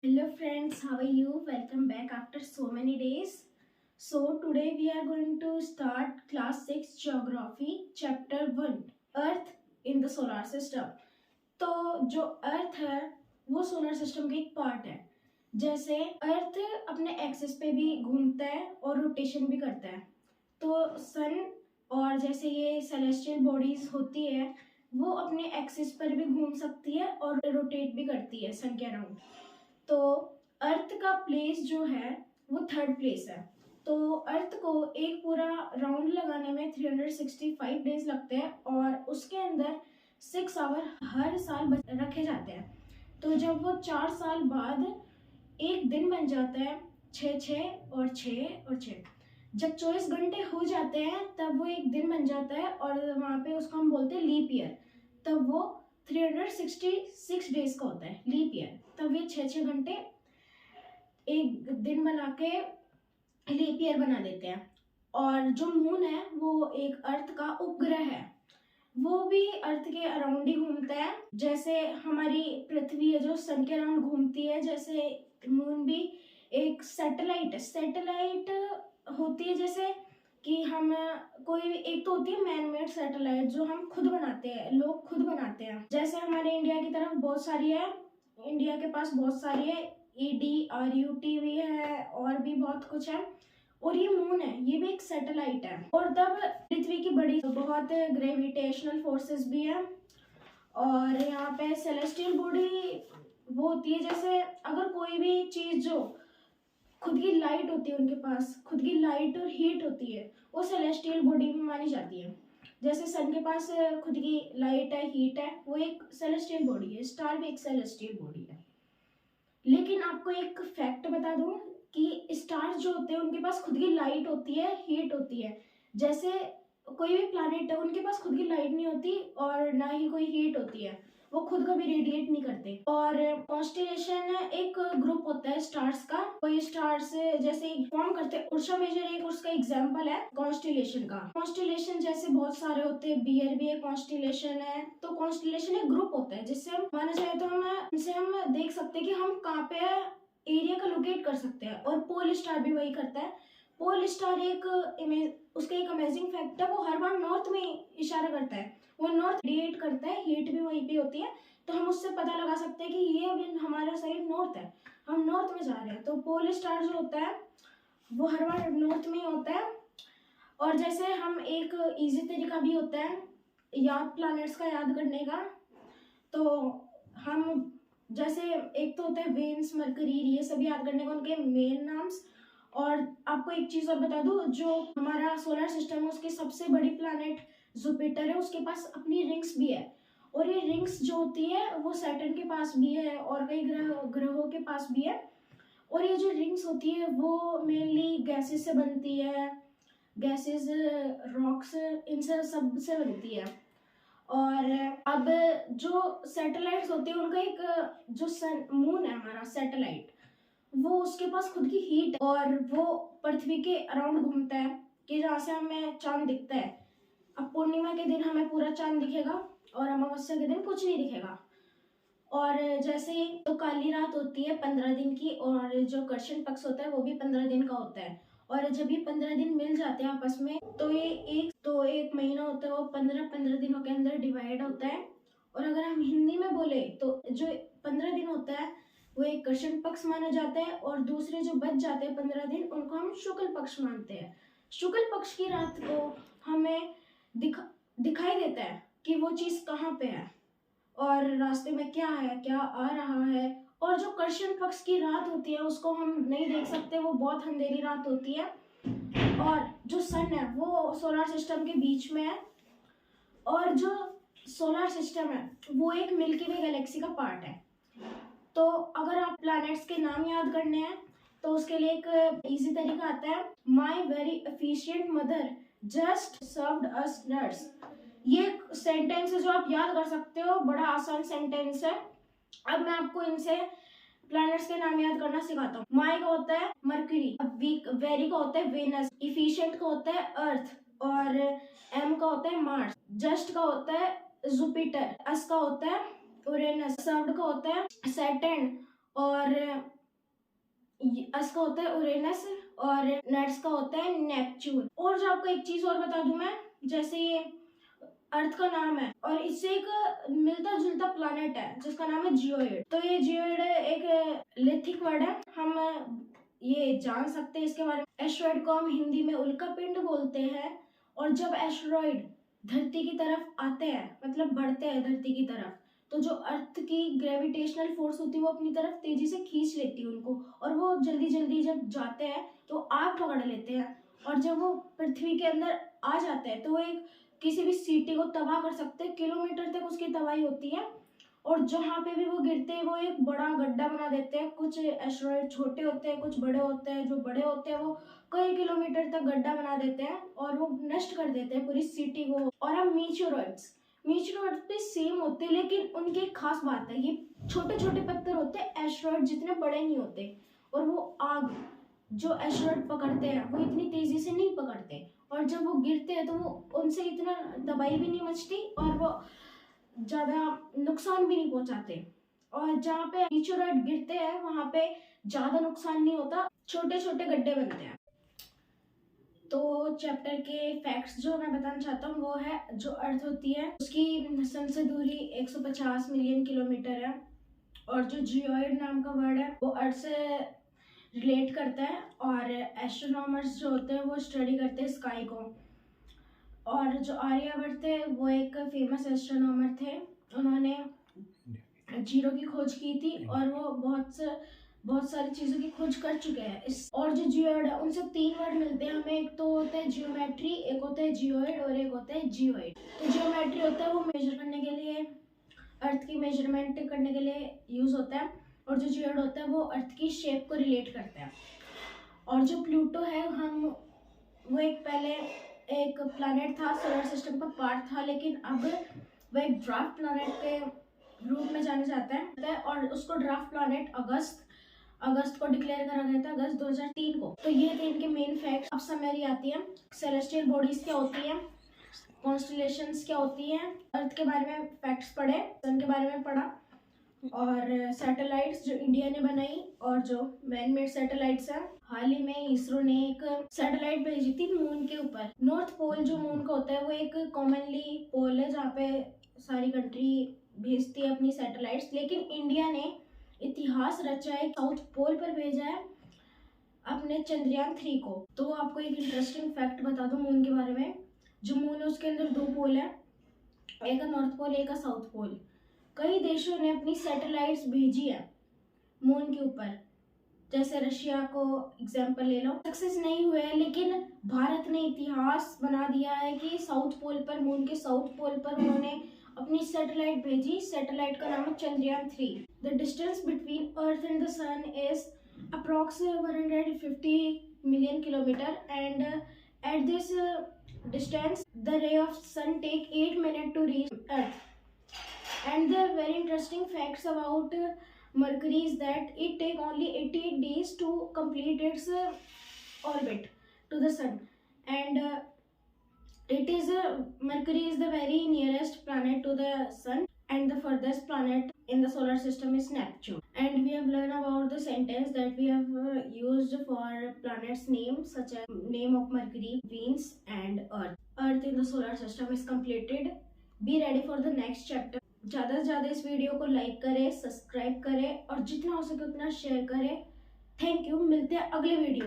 Hello friends, how are you? Welcome back after so many days. So today we are going to start class 6 geography chapter 1 Earth in the solar system. तो जो अर्थ है वो solar system का एक part है। जैसे अर्थ अपने axis पे भी घूमता है और रोटेशन भी करता है। तो सन और जैसे ये सेलेस्टियल बॉडीज होती है वो अपने एक्सिस पर भी घूम सकती है और रोटेट भी करती है सन के अराउंड। तो अर्थ का प्लेस जो है वो थर्ड प्लेस है। तो अर्थ को एक पूरा राउंड लगाने में 365 डेज लगते हैं और उसके अंदर 6 आवर हर साल रखे जाते हैं। तो जब वो 4 साल बाद एक दिन बन जाता है, 6 6 और 6 और 6, जब 24 घंटे हो जाते हैं तब वो एक दिन बन जाता है और वहाँ पे उसको हम बोलते हैं लीप ईयर। तब वो 366 डेज का होता है लीप ईयर। तब ये 6 6 घंटे एक दिन बना के लीप ईयर बना देते हैं। और जो मून है वो एक अर्थ का उपग्रह है, वो भी अर्थ के अराउंड ही घूमता है। जैसे हमारी पृथ्वी है जो सन के अराउंड घूमती है, जैसे मून भी एक सैटेलाइट है। सैटेलाइट होती है जैसे कि हम कोई एक तो होती है मैन मेड सैटेलाइट जो हम खुद बनाते हैं, लोग खुद बनाते हैं। जैसे हमारे इंडिया की तरफ बहुत सारी है, इंडिया के पास बहुत सारी है, EDRUT भी है और भी बहुत कुछ है। और ये मून है, ये भी एक सैटेलाइट है। और तब पृथ्वी की बड़ी बहुत ग्रेविटेशनल फोर्सेस भी है। और यहाँ पे सेलेस्टियल बॉडी वो होती है, जैसे अगर कोई भी चीज जो खुद की लाइट होती है, उनके पास खुद की लाइट और हीट होती है, वो सेलेस्टियल बॉडी में मानी जाती है। जैसे सन के पास खुद की लाइट है, हीट है, वो एक सेलेस्टियल बॉडी है। स्टार भी एक सेलेस्टियल बॉडी है। लेकिन आपको एक फैक्ट बता दूं कि स्टार्स जो होते हैं उनके पास खुद की लाइट होती है, हीट होती है। जैसे कोई भी प्लैनेट है उनके पास खुद की लाइट नहीं होती और ना ही कोई हीट होती है, वो खुद कभी रेडिएट नहीं करते। और कॉन्स्टेलेशन एक ग्रुप होता है स्टार्स का, कोई स्टार्स जैसे फॉर्म करते हैं। उर्सा मेजर एक उसका एग्जांपल है कॉन्स्टेलेशन का। कॉन्स्टेलेशन जैसे बहुत सारे होते हैं, बियर भी एक कॉन्स्टेलेशन है। तो कॉन्स्टेलेशन एक ग्रुप होता है जिससे हम माना जाए तो हम इनसे हम देख सकते हैं कि हम कहाँ पे एरिया का लोकेट कर सकते हैं। और पोल स्टार भी वही करता है। पोल स्टार एक उसका एक अमेजिंग फैक्ट है, वो हर बार नॉर्थ में इशारा करता है। वो नॉर्थ रेडिएट करता है, हीट भी वहीं पे होती है। तो हम उससे पता लगा सकते हैं कि ये अभी हमारा साइड नॉर्थ है, हम नॉर्थ में जा रहे हैं। तो पोल स्टार जो होता है वो हर बार नॉर्थ में होता है। और जैसे हम एक इजी तरीका भी होता है याद प्लैनेट्स का याद करने का। तो हम जैसे एक तो होता है वेन्स, मरकरी, ये सब याद करने का उनके मेन नाम्स। और आपको एक चीज और बता दूं, जो हमारा सोलर सिस्टम है उसकी सबसे बड़ी प्लैनेट जुपिटर है, उसके पास अपनी रिंग्स भी है। और ये रिंग्स जो होती है वो सैटर्न के पास भी है और कई ग्रहों के पास भी है। और ये जो रिंग्स होती है वो मेनली गैसेस से बनती है, गैसेस, रॉक्स, इनसे सब से बनती है। और अब जो सैटेलाइट्स होते हैं उनका एक जो सन मून है हमारा सैटेलाइट, वो उसके पास खुद की हीट और वो पृथ्वी के अराउंड घूमता है कि जहाँ से हमें चांद दिखता है। अब पूर्णिमा के दिन हमें पूरा चांद दिखेगा और अमावस्या के दिन कुछ नहीं दिखेगा। और जैसे ही तो काली रात होती है 15 दिन की, और जो कृष्ण पक्ष होता है वो भी 15 दिन का होता है। और जब ये 15 दिन मिल जाते हैं आपस में तो ये एक महीना होता है, वो 15 दिनों के अंदर डिवाइड होता है। और अगर हम हिंदी में बोले तो जो 15 दिन होता है वो एक कृष्ण पक्ष माना जाता है, और दूसरे जो बच जाते हैं 15 दिन उनको हम शुक्ल पक्ष मानते हैं। शुक्ल पक्ष की रात को हमें दिखाई देता है कि वो चीज कहाँ पे है और रास्ते में क्या है, क्या आ रहा है। और जो कृष्ण पक्ष की रात होती है उसको हम नहीं देख सकते, वो बहुत अंधेरी रात होती है। और जो सन है वो सोलर सिस्टम के बीच में है। और जो सोलर सिस्टम है वो एक मिल्की वे गैलेक्सी का पार्ट है। तो अगर आप प्लैनेट्स के नाम याद करने हैं तो उसके लिए एक इजी तरीका आता है, my very efficient mother just served us nuts. ये सेंटेंस है जो आप याद कर सकते हो, बड़ा आसान सेंटेंस है। अब मैं आपको इनसे प्लैनेट्स के नाम याद करना सिखाता हूँ। माई का होता है मरकरी, वेरी का होता है वेनस, इफिशिएंट का होता है अर्थ, और एम का होता है मार्स, जस्ट का होता है जुपिटर, अस का होता है उरेनस, सर्व्ड का होता है सैटर्न, और अस का होता है उरेनस और नेट्स का होता है नेपच्यून। और जो आपको एक चीज और बता दूं मैं, जैसे ये अर्थ का नाम है और इससे एक मिलता जुलता प्लानट है जिसका नाम है जियोइड। तो ये जियोइड एक लिथिक वर्ड है, हम ये जान सकते हैं इसके बारे में। एस्ट्रॉइड को हम हिंदी में उल्का पिंड बोलते हैं, और जब एस्ट्रॉइड धरती की तरफ आते हैं, मतलब बढ़ते हैं धरती की तरफ, तो जो अर्थ की ग्रेविटेशनल फोर्स होती है वो अपनी तरफ तेजी से खींच लेती है उनको, और वो जल्दी जल्दी जब जाते हैं तो आग पकड़ लेते हैं, और जब वो पृथ्वी के अंदर आ जाते हैं तो वो एक किसी भी सिटी को तबाह कर सकते हैं, किलोमीटर तक उसकी तबाही होती है। और जहाँ पे भी वो गिरते हैं वो एक बड़ा गड्ढा बना देते हैं। कुछ एस्ट्रॉइड छोटे होते हैं, कुछ बड़े होते हैं, जो बड़े होते हैं वो कई किलोमीटर तक गड्ढा बना देते हैं और वो नष्ट कर देते हैं पूरी सिटी को। और अब मीचियोरॉइड्स भी सेम होते हैं, लेकिन उनकी एक खास बात है, ये छोटे छोटे पत्थर होते हैं, एस्ट्रॉइड जितने बड़े नहीं होते, और वो आग जो एस्ट्रॉइड पकड़ते हैं वो इतनी तेजी से नहीं पकड़ते, और जब वो गिरते हैं तो वो उनसे इतना दबाई भी नहीं मचती और वो ज्यादा नुकसान भी नहीं पहुंचाते। और जहाँ पे मीचियोराइट गिरते हैं वहां पे ज्यादा नुकसान नहीं होता, छोटे छोटे गड्ढे बनते हैं। तो चैप्टर के फैक्ट्स जो मैं बताना चाहता हूँ वो है, जो अर्थ होती है उसकी सन से दूरी 150 मिलियन किलोमीटर है, और जो जियोइड नाम का वर्ड है वो अर्थ से रिलेट करता है, और एस्ट्रोनॉमर्स जो होते हैं वो स्टडी करते हैं स्काई को। और जो आर्यभट्ट थे वो एक फेमस एस्ट्रोनॉमर थे, उन्होंने जीरो की खोज की थी, और वो बहुत सारी चीजों की खोज कर चुके हैं इस। और जो जियोइड है उनसे 3 वर्ड मिलते हैं हमें, एक तो होता है जियोमेट्री, एक होता है जियोइड और एक होता है जियोइड। तो जियोमेट्री होता है वो मेजर करने के लिए, अर्थ की मेजरमेंट करने के लिए यूज होता है, और जो जियोइड होता है वो अर्थ की शेप को रिलेट करता है। और जो प्लूटो है वो एक पहले एक प्लैनेट था, सोलर सिस्टम का पार्ट था, लेकिन अब वो एक ड्राफ्ट प्लैनेट के रूप में जाना जाता है, और उसको ड्राफ्ट प्लैनेट अगस्त को डिक्लेयर करा गया था, अगस्त 2003 को। तो ये थे इनके मेन फैक्ट। अब समरी आती है, सेलेस्टियल बॉडीज क्या होती है, कॉन्स्टलेशंस क्या होती हैं, अर्थ के बारे में फैक्ट्स पढ़े, सन के बारे में पढ़ा, और सैटेलाइट्स जो इंडिया ने बनाई, और जो मैन मेड सैटेलाइट्स हैं। हाल ही में इसरो ने एक सैटेलाइट भेजी थी मून के ऊपर। नॉर्थ पोल जो मून का होता है वो एक कॉमनली पोल है जहाँ पे सारी कंट्री भेजती है अपनी सैटेलाइट्स, लेकिन इंडिया ने इतिहास रचा है, साउथ पोल पर भेजा है अपने चंद्रयान 3 को। तो आपको एक इंटरेस्टिंग फैक्ट बता दूं मून के बारे में। जो मून है उसके अंदर 2 पोल है, एक है नॉर्थ पोल, एक है साउथ पोल। कई देशों ने अपनी सैटेलाइट्स भेजी है मून के ऊपर, जैसे रशिया को एग्जांपल ले लो, सक्सेस नहीं हुए हैं, लेकिन भारत ने इतिहास बना दिया है कि साउथ पोल पर, मून के साउथ पोल पर उन्होंने अपनी सैटेलाइट भेजी। सैटेलाइट का नाम है Chandrayaan 3। The distance between earth and the sun is approx 150 million kilometre, and at this distance the ray of sun take 8 minutes to reach earth. And the very interesting facts about Mercury is that it take only 88 days to complete its orbit to the sun, and it is Mercury is the very nearest planet to the sun, and the furthest planet in the solar system is Neptune. And we have learned about the sentence that we have used for planets name, such as name of Mercury, Venus and Earth. Earth in the solar system is completed. Be ready for the next chapter. ज़्यादा से ज़्यादा इस video को like करें, subscribe करें, और जितना हो सके उतना शेयर करें। थैंक यू, मिलते हैं अगले वीडियो।